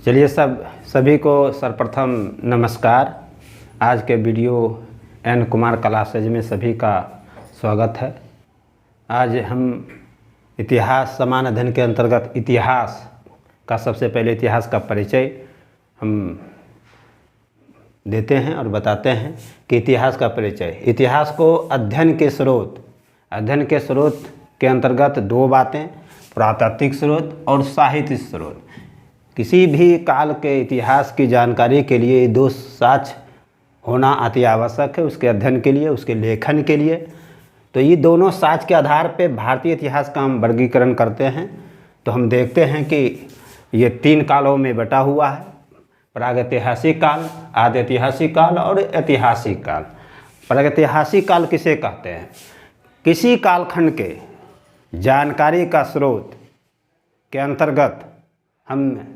चलिए सभी को सर्वप्रथम नमस्कार। आज के वीडियो एन कुमार क्लासेज में सभी का स्वागत है। आज हम इतिहास समान अध्ययन के अंतर्गत इतिहास का सबसे पहले इतिहास का परिचय हम देते हैं और बताते हैं कि इतिहास का परिचय। इतिहास को अध्ययन के स्रोत के अंतर्गत दो बातें, पुरातात्विक स्रोत और साहित्यिक स्रोत। किसी भी काल के इतिहास की जानकारी के लिए दो साक्ष्य होना अति आवश्यक है, उसके अध्ययन के लिए, उसके लेखन के लिए। तो ये दोनों साक्ष्य के आधार पर भारतीय इतिहास का हम वर्गीकरण करते हैं। तो हम देखते हैं कि ये तीन कालों में बटा हुआ है: प्रागैतिहासिक काल, आदि ऐतिहासिक काल और ऐतिहासिक काल। प्रागैतिहासिक काल किसे कहते हैं? किसी कालखंड के जानकारी का स्रोत के अंतर्गत हम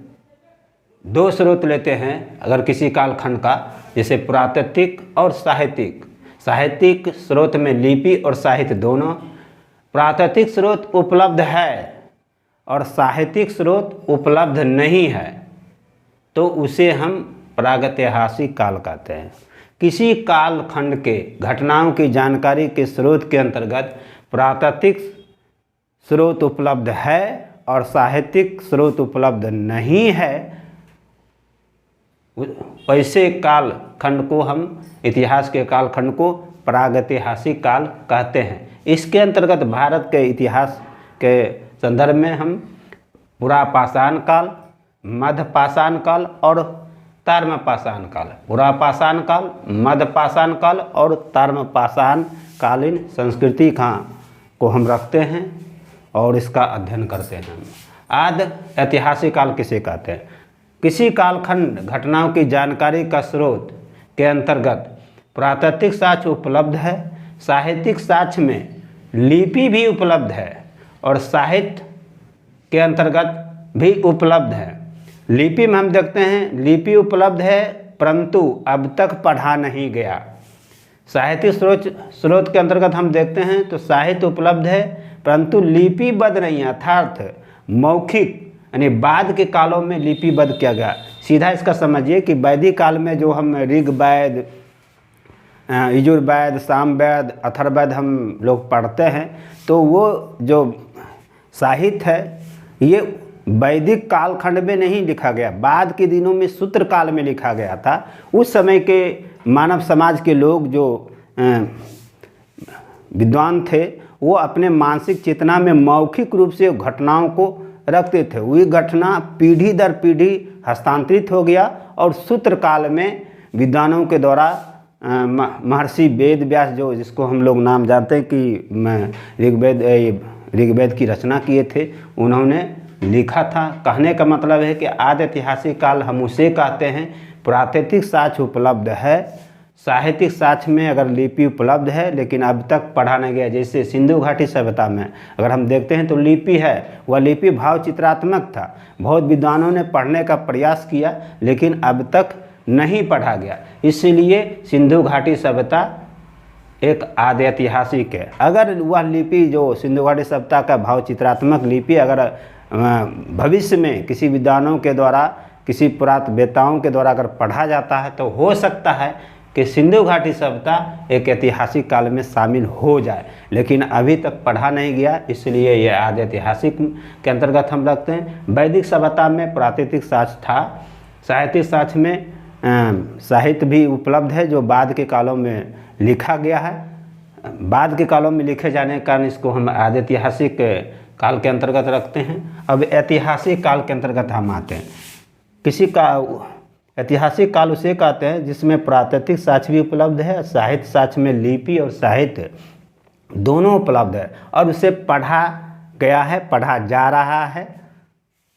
दो स्रोत लेते हैं। अगर किसी कालखंड का, जैसे पुरातात्विक और साहित्यिक स्रोत में लिपि और साहित्य दोनों। पुरातात्विक स्रोत उपलब्ध है और साहित्यिक स्रोत उपलब्ध नहीं है, तो उसे हम प्रागैतिहासिक काल कहते हैं। किसी कालखंड के घटनाओं की जानकारी के स्रोत के अंतर्गत पुरातात्विक स्रोत उपलब्ध है और साहित्यिक स्रोत उपलब्ध नहीं है, वैसे कालखंड को हम, इतिहास के कालखंड को प्रागैतिहासिक काल कहते हैं। इसके अंतर्गत भारत के इतिहास के संदर्भ में हम पुरापाषाण काल, मध्यपाषाण काल और ताम्रपाषाण काल, पुरापाषाण काल, मध्यपाषाण काल और ताम्रपाषाण कालीन संस्कृति को हम रखते हैं और इसका अध्ययन करते हैं। आदि ऐतिहासिक काल किसे कहते हैं? किसी कालखंड घटनाओं की जानकारी का स्रोत के अंतर्गत पुरातात्विक साक्ष्य उपलब्ध है, साहित्यिक साक्ष्य में लिपि भी उपलब्ध है और साहित्य के अंतर्गत भी उपलब्ध है। लिपि में हम देखते हैं लिपि उपलब्ध है परंतु अब तक पढ़ा नहीं गया। साहित्यिक स्रोत के अंतर्गत हम देखते हैं तो साहित्य उपलब्ध है परंतु लिपिबद्ध नहीं है, अर्थात मौखिक, यानी बाद के कालों में लिपिबद्ध किया गया। सीधा इसका समझिए कि वैदिक काल में जो हम ऋग्वेद, यजुर्वेद, सामवेद, अथर्ववेद हम लोग पढ़ते हैं, तो वो जो साहित्य है ये वैदिक कालखंड में नहीं लिखा गया, बाद के दिनों में सूत्र काल में लिखा गया था। उस समय के मानव समाज के लोग जो विद्वान थे वो अपने मानसिक चेतना में मौखिक रूप से घटनाओं को रखते थे। वही घटना पीढ़ी दर पीढ़ी हस्तांतरित हो गया और सूत्र काल में विद्वानों के द्वारा महर्षि वेद व्यास, जो जिसको हम लोग नाम जानते हैं कि ऋग्वेद की रचना किए थे, उन्होंने लिखा था। कहने का मतलब है कि आदि ऐतिहासिक काल हम उसे कहते हैं। पुरातात्विक साक्ष्य उपलब्ध है, साहित्यिक साक्ष्य में अगर लिपि उपलब्ध है लेकिन अब तक पढ़ा नहीं गया। जैसे सिंधु घाटी सभ्यता में अगर हम देखते हैं तो लिपि है, वह लिपि भाव चित्रात्मक था। बहुत विद्वानों ने पढ़ने का प्रयास किया लेकिन अब तक नहीं पढ़ा गया, इसलिए सिंधु घाटी सभ्यता एक आदि ऐतिहासिक है। अगर वह लिपि जो सिंधु घाटी सभ्यता का भाव चित्रात्मक लिपि अगर भविष्य में किसी विद्वानों के द्वारा, किसी पुरातत्ववेत्ताओं के द्वारा अगर पढ़ा जाता है तो हो सकता है कि सिंधु घाटी सभ्यता एक ऐतिहासिक काल में शामिल हो जाए, लेकिन अभी तक पढ़ा नहीं गया, इसलिए यह आदि ऐतिहासिक के अंतर्गत हम रखते हैं। वैदिक सभ्यता में पुरातात्विक साक्ष्य था, साहित्यिक साक्ष्य में साहित्य भी उपलब्ध है जो बाद के कालों में लिखा गया है। बाद के कालों में लिखे जाने के कारण इसको हम आदि ऐतिहासिक काल के अंतर्गत रखते हैं। अब ऐतिहासिक काल के अंतर्गत हम आते हैं। किसी का ऐतिहासिक काल उसे कहते हैं जिसमें पुरातात्विक साक्ष्य भी उपलब्ध है, साहित्य साक्ष्य में लिपि और साहित्य दोनों उपलब्ध है और उसे पढ़ा गया है, पढ़ा जा रहा है,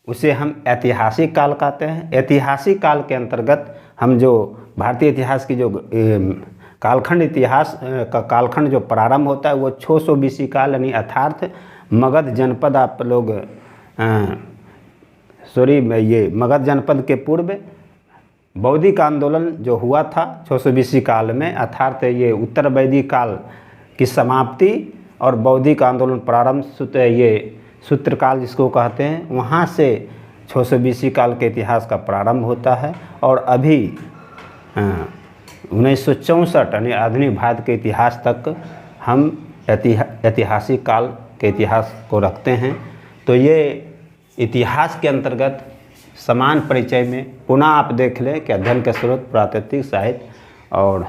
उसे हम ऐतिहासिक काल कहते हैं। ऐतिहासिक काल के अंतर्गत हम जो भारतीय इतिहास की जो कालखंड इतिहास का कालखंड जो प्रारंभ होता है वो 600 BC काल, यानी अर्थात मगध जनपद, आप लोग ये मगध जनपद के पूर्व बौद्धिक आंदोलन जो हुआ था 600 BC काल में, अर्थात ये उत्तर वैदिक काल की समाप्ति और बौद्धिक आंदोलन प्रारंभ, ये सूत्रकाल जिसको कहते हैं, वहाँ से 600 BC काल के इतिहास का प्रारंभ होता है और अभी 1964 यानी आधुनिक भारत के इतिहास तक हम ऐतिहासिक काल के इतिहास को रखते हैं। तो ये इतिहास के अंतर्गत समान परिचय में पुनः आप देख लें कि अध्ययन के स्रोत पुरातात्विक साहित्य और